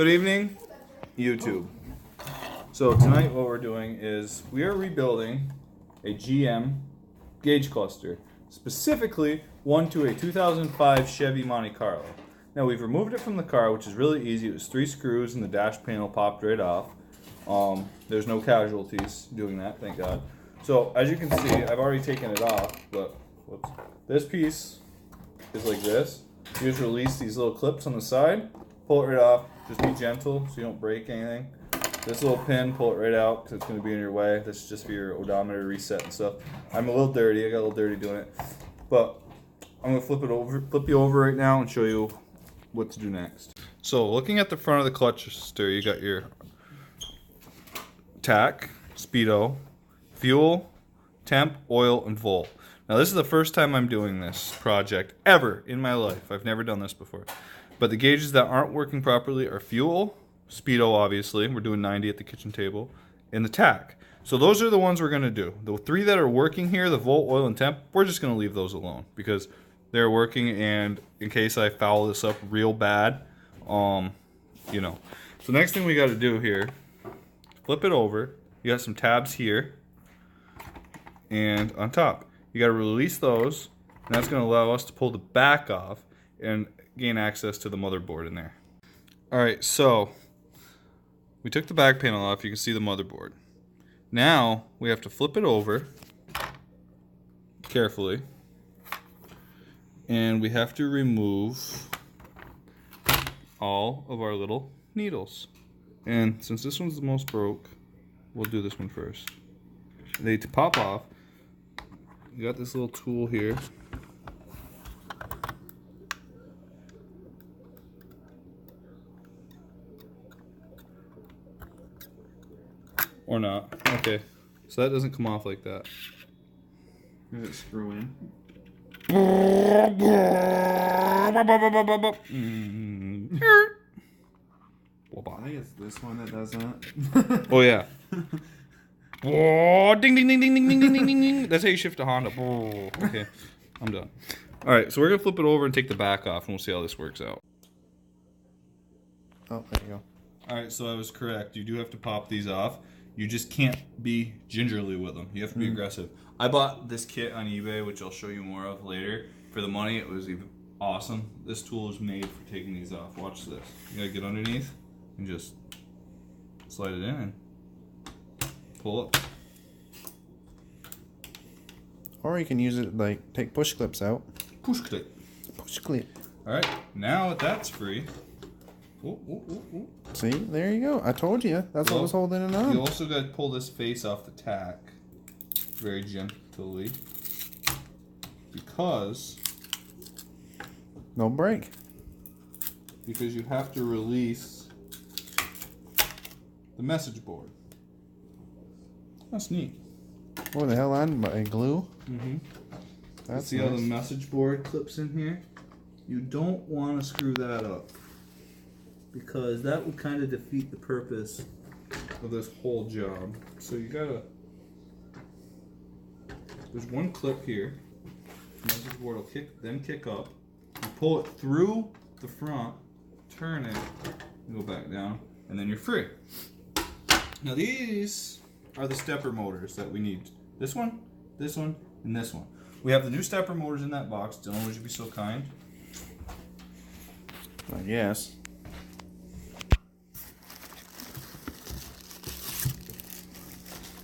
Good evening, YouTube. So tonight what we're doing is we are rebuilding a GM gauge cluster, specifically one to a 2005 Chevy Monte Carlo. Now we've removed it from the car, which is really easy. It was 3 screws and the dash panel popped right off. There's no casualties doing that, thank God. So as you can see, I've already taken it off, but whoops. This piece is like this. You just release these little clips on the side, pull it right off. Just be gentle so you don't break anything. This little pin, pull it right out because it's going to be in your way. This is just for your odometer reset and stuff. I'm a little dirty. I got a little dirty doing it. But I'm going to flip you over right now and show you what to do next. So looking at the front of the cluster, you got your tack, speedo, fuel, temp, oil, and volt. Now this is the first time I'm doing this project ever in my life. I've never done this before. But the gauges that aren't working properly are fuel, speedo obviously, we're doing 90 at the kitchen table, and the tack. So those are the ones we're going to do. The 3 that are working here, the volt, oil, and temp, we're just going to leave those alone because they're working, and in case I foul this up real bad, you know. So next thing we got to do here, flip it over. You got some tabs here and on top. You got to release those, and that's going to allow us to pull the back off and gain access to the motherboard in there. Alright, so we took the back panel off. You can see the motherboard. Now we have to flip it over carefully, and we have to remove all of our little needles. And since this one's the most broke, we'll do this one first. They pop off. You got this little tool here. Or not. Okay. So that doesn't come off like that. Does it screw in? I think it's this one that does that. Oh yeah. Ding ding ding ding ding ding ding ding ding. That's how you shift a Honda. Okay. I'm done. Alright, so we're gonna flip it over and take the back off, and we'll see how this works out. Oh, there you go. Alright, so I was correct. You do have to pop these off. You just can't be gingerly with them. You have to be aggressive. I bought this kit on eBay, which I'll show you more of later. For the money, it was even awesome. This tool is made for taking these off. Watch this. You gotta get underneath and just slide it in and pull up. Or you can use it like take push clips out. Push clip. Push clip. Alright, now that that's free. Ooh, ooh, ooh, ooh. See, there you go. I told you. That's what was holding it on. You also got to pull this face off the tack very gently because no break. Because you have to release the message board. That's neat. What the hell on by glue? Mm-hmm. That's See nice. how the message board clips in here? You don't want to screw that up, because that would kind of defeat the purpose of this whole job. So you gotta, there's one clip here, the message board will kick up, you pull it through the front, turn it, and go back down, and then you're free. Now these are the stepper motors that we need. This one, and this one. We have the new stepper motors in that box. Dylan, would you be so kind? I guess.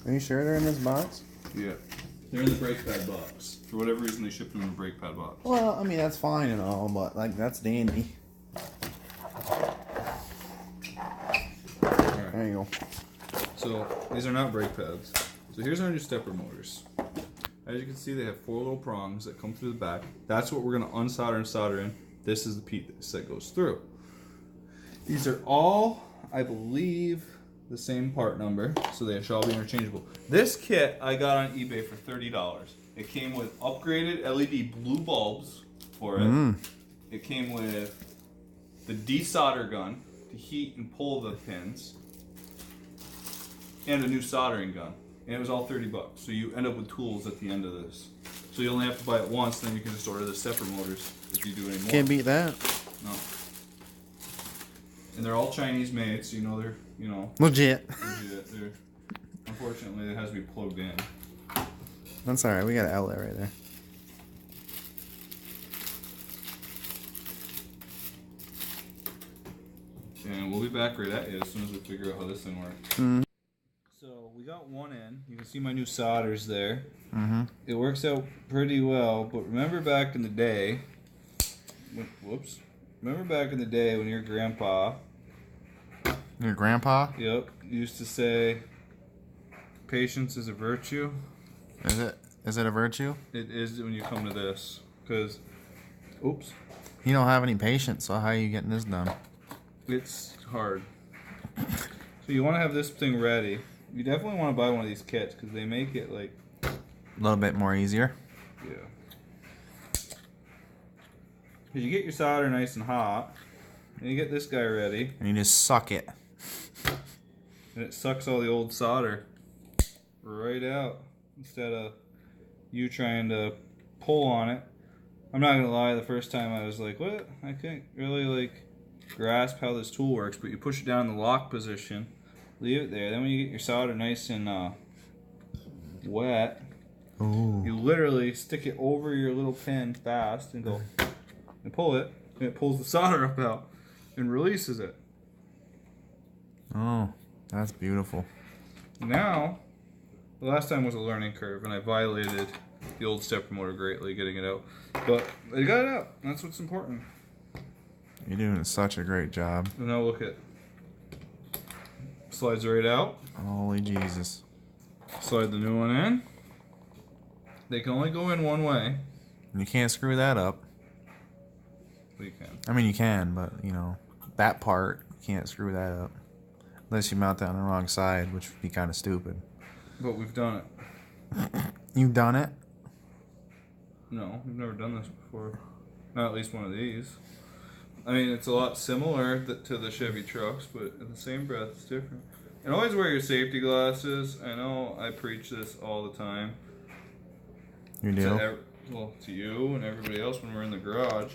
Are you sure they're in this box? Yeah. They're in the brake pad box. For whatever reason, they shipped them in a brake pad box. Well, I mean, that's fine and all, but, like, that's dandy. Alright. There you go. So, these are not brake pads. So here's our new stepper motors. As you can see, they have 4 little prongs that come through the back. That's what we're going to unsolder and solder in. This is the piece that goes through. These are all, I believe, the same part number, so they shall be interchangeable. This kit I got on eBay for $30. It came with upgraded LED blue bulbs for it. It came with the desolder gun to heat and pull the pins, and a new soldering gun. And it was all $30. So you end up with tools at the end of this. So you only have to buy it once, then you can just order the stepper motors if you do any more. Can't beat that. No. And they're all Chinese made, so they're, Legit. legit. Unfortunately, it has to be plugged in. That's alright, we got an outlet right there. And we'll be back right at you as soon as we figure out how this thing works. Mm-hmm. So we got one in. You can see my new solders there. Mm-hmm. It works out pretty well, but remember back in the day... Whoops. Remember back in the day when your grandpa... Your grandpa? Yep. Used to say, patience is a virtue. Is it? Is it a virtue? It is when you come to this. Because... Oops. You don't have any patience, so how are you getting this done? It's hard. So you want to have this thing ready. You definitely want to buy one of these kits because they make it like A little bit more easier. yeah. Because you get your solder nice and hot, and you get this guy ready, And you just suck it. and it sucks all the old solder right out instead of you trying to pull on it. I'm not gonna lie. The first time I was like, "What? I couldn't really grasp how this tool works." But you push it down in the lock position. Leave it there. Then when you get your solder nice and wet, Ooh. you literally stick it over your little pin fast and go and pull it, and it pulls the solder up out and releases it. Oh, that's beautiful. Now, the last time was a learning curve, and I violated the old stepper motor greatly getting it out. But I got it out. That's what's important. You're doing such a great job. And now look at slides right out. Holy Jesus. Slide the new one in. They can only go in one way. And you can't screw that up. We can. I mean, you can, but, that part, you can't screw that up. Unless you mount that on the wrong side, which would be kind of stupid. But we've done it. You've done it? No, we've never done this before. Not at least one of these. I mean, it's a lot similar to the Chevy trucks, but in the same breath, it's different. And always wear your safety glasses. I know I preach this all the time. You do? To you and everybody else when we're in the garage.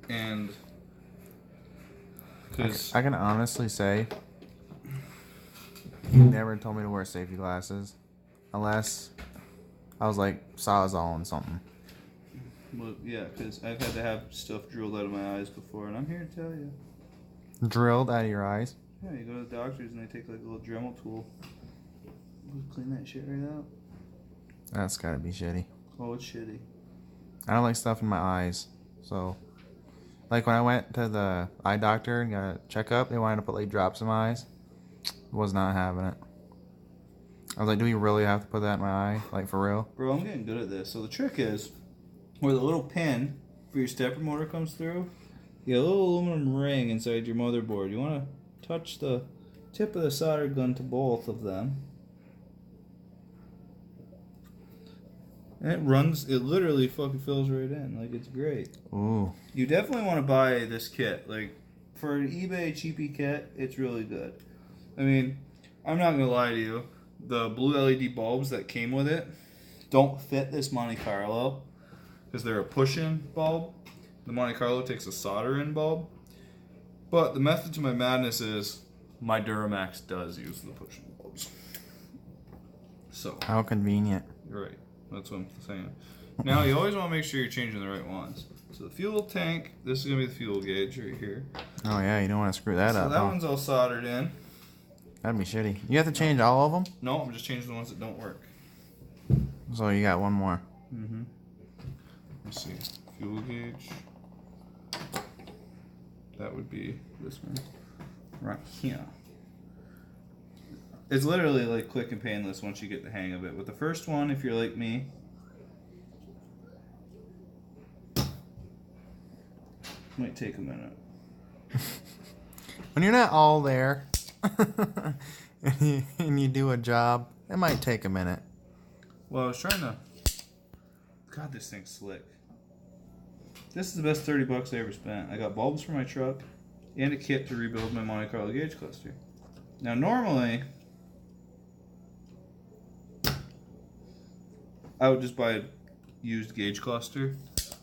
And because I can honestly say, you never told me to wear safety glasses unless I was like Sawzall and something. well, yeah, because I've had to have stuff drilled out of my eyes before, and I'm here to tell you. Drilled out of your eyes? Yeah, you go to the doctors and they take like a little Dremel tool, clean that shit right out. That's gotta be shitty. Oh, it's shitty. I don't like stuff in my eyes, so like when I went to the eye doctor and got a checkup, they wanted to put like drops in my eyes. Was not having it. I was like, do we really have to put that in my eye? Like for real? Bro, I'm getting good at this. So the trick is, where the little pin for your stepper motor comes through, you got a little aluminum ring inside your motherboard. You want to touch the tip of the solder gun to both of them. And it literally fucking fills right in. Like, it's great. Ooh. You definitely want to buy this kit. Like, for an eBay cheapy kit, it's really good. I mean, I'm not going to lie to you. The blue LED bulbs that came with it don't fit this Monte Carlo because they're a push-in bulb. The Monte Carlo takes a solder-in bulb. But the method to my madness is my Duramax does use the push-in bulbs. So, How convenient. right. That's what I'm saying. Now, you always want to make sure you're changing the right ones. So the fuel tank, this is going to be the fuel gauge right here. Oh yeah, you don't want to screw that So up. that Huh? one's all soldered in. That'd be shitty. You have to change all of them? No, I'm just changing the ones that don't work. So you got one more. Mm-hmm. Let's see. Fuel gauge. That would be this one. Right here. It's literally like quick and painless once you get the hang of it. With the first one, if you're like me, might take a minute. When you're not all there and you do a job, it might take a minute. Well, I was trying to... God, this thing's slick. This is the best $30 I ever spent. I got bulbs for my truck and a kit to rebuild my Monte Carlo gauge cluster. Now, normally, I would just buy a used gauge cluster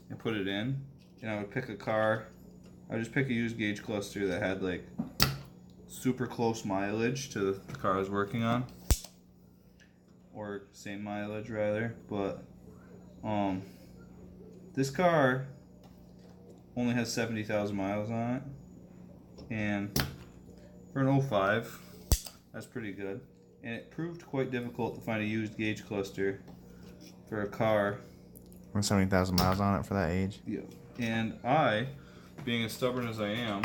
and put it in, and I would pick a car I just pick a used gauge cluster that had like super close mileage to the car I was working on, or same mileage rather. But this car only has 70,000 miles on it, and for an 05, that's pretty good. And it proved quite difficult to find a used gauge cluster for a car With 70,000 miles on it for that age. Yeah. And I, being as stubborn as I am,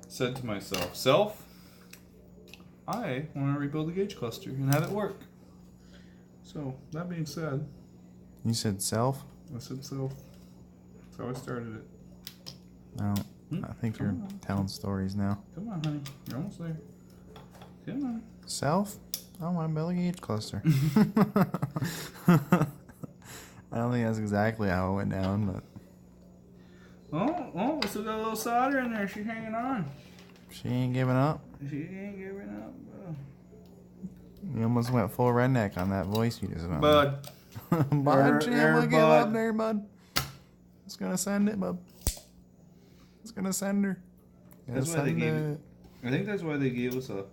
said to myself, I want to rebuild the gauge cluster and have it work. So, that being said, You said self? I said self. That's how I started it. No. I think you're telling stories now. Come on, honey. You're almost there. Come on. Self? I want to build a gauge cluster. I don't think that's exactly how it went down, but Oh, we still got a little solder in there. She's hanging on. she ain't giving up. She ain't giving up, bro. You almost went full redneck on that voice you just went. Bud. Bud, she ain't there, gonna give bud. up there, bud. It's gonna send it, bud. It's gonna send her. Gonna That's why they send gave it. I think that's why they gave us a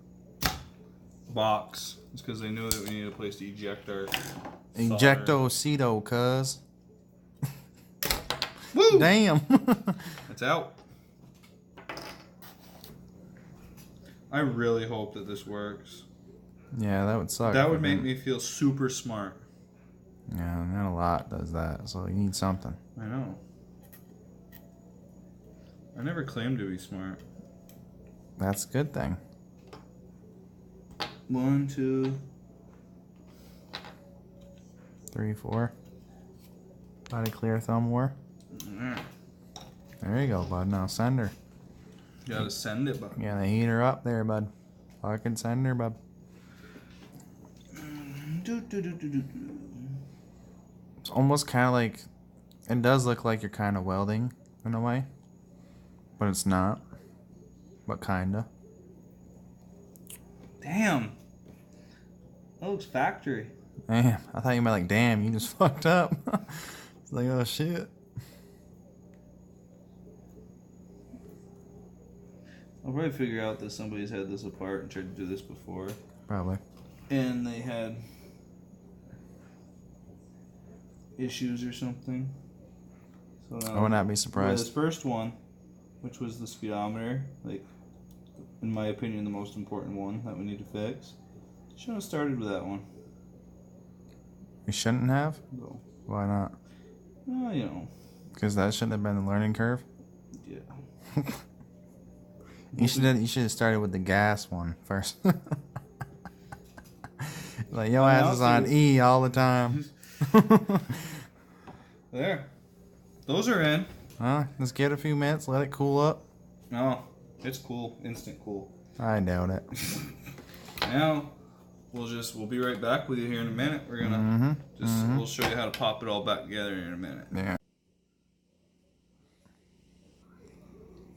box. It's because they knew that we needed a place to eject our Ejecto-cedo, cuz. Woo! Damn. It's out. I really hope that this works. Yeah, that would suck. That would make me feel super smart. Yeah, not a lot does that, so you need something. I know. I never claimed to be smart. That's a good thing. 1, 2. 3, 4. Body clear thumb war. There you go, bud. Now send her. You gotta send it, bud. You gotta heat her up there, bud. Fucking send her, bud. It's almost kind of like, it does look like you're kind of welding in a way, but it's not. But kinda. Damn. That looks factory. Damn, I thought you meant like, damn, you just fucked up. It's like, oh shit. I'll probably figure out that somebody's had this apart and tried to do this before. Probably. And they had issues or something. So now, I would not be this surprised. first one, which was the speedometer, like, in my opinion, the most important one that we need to fix, shouldn't have started with that one. You shouldn't have? So, Why not? you know, Because that shouldn't have been the learning curve. yeah. You should have started with the gas one first. Like, your ass is on E all the time. There. Those are in. Let's get a few minutes, let it cool up. No, it's cool. Instant cool. I doubt it. Now, we'll be right back with you here in a minute. We're gonna we'll show you how to pop it all back together in a minute. Yeah.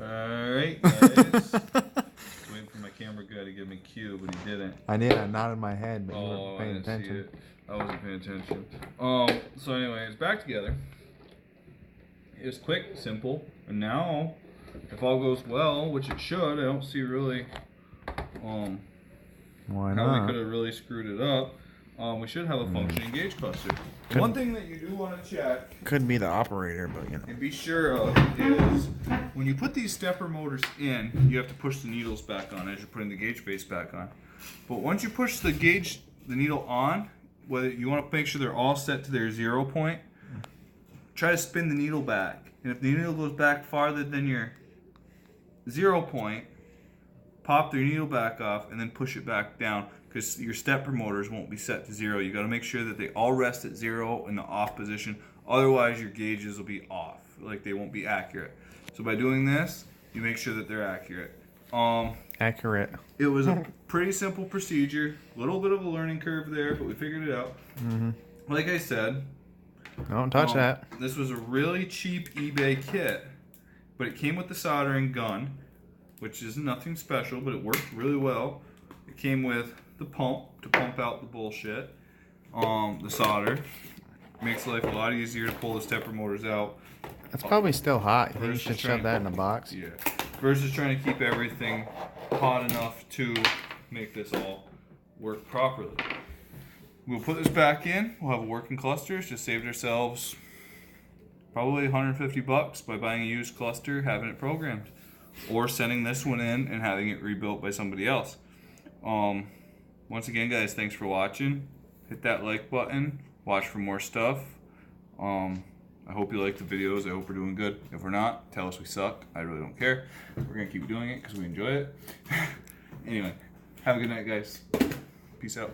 Alright, guys. Waiting for my camera guy to give me cue, but he didn't. I did. I nodded my head, but you Oh, weren't I paying didn't see attention. it. I wasn't paying attention. So anyways, back together. It was quick, simple, and now, if all goes well, which it should, I don't see really Why how we not? could have really screwed it up. We should have a functioning gauge cluster. One thing that you do want to check Could be the operator, but you know. and be sure of is when you put these stepper motors in, you have to push the needles back on as you're putting the gauge face back on. But once you push the needle on, whether you want to make sure they're all set to their 0 point, try to spin the needle back. And if the needle goes back farther than your 0 point, pop their needle back off and then push it back down, because your stepper motors won't be set to 0. You got to make sure that they all rest at 0 in the off position. Otherwise, your gauges will be off, like they won't be accurate. So by doing this, you make sure that they're accurate. Accurate. It was a pretty simple procedure. A little bit of a learning curve there, but we figured it out. Like I said, Don't touch that. this was a really cheap eBay kit, but it came with the soldering gun, which is nothing special, but it worked really well. It came with the pump to pump out the bullshit, the solder, Makes life a lot easier to pull the stepper motors out. It's probably still hot. You think you Versus should trying- shove that in a box? Yeah. Versus trying to keep everything hot enough to make this all work properly. We'll put this back in. We'll have a working cluster. Just saved ourselves probably $150 by buying a used cluster, having it programmed, or sending this one in and having it rebuilt by somebody else. Once again, guys, thanks for watching. Hit that like button. Watch for more stuff. I hope you like the videos. I hope we're doing good. If we're not, tell us we suck. I really don't care. We're gonna keep doing it because we enjoy it. Anyway, have a good night, guys. Peace out.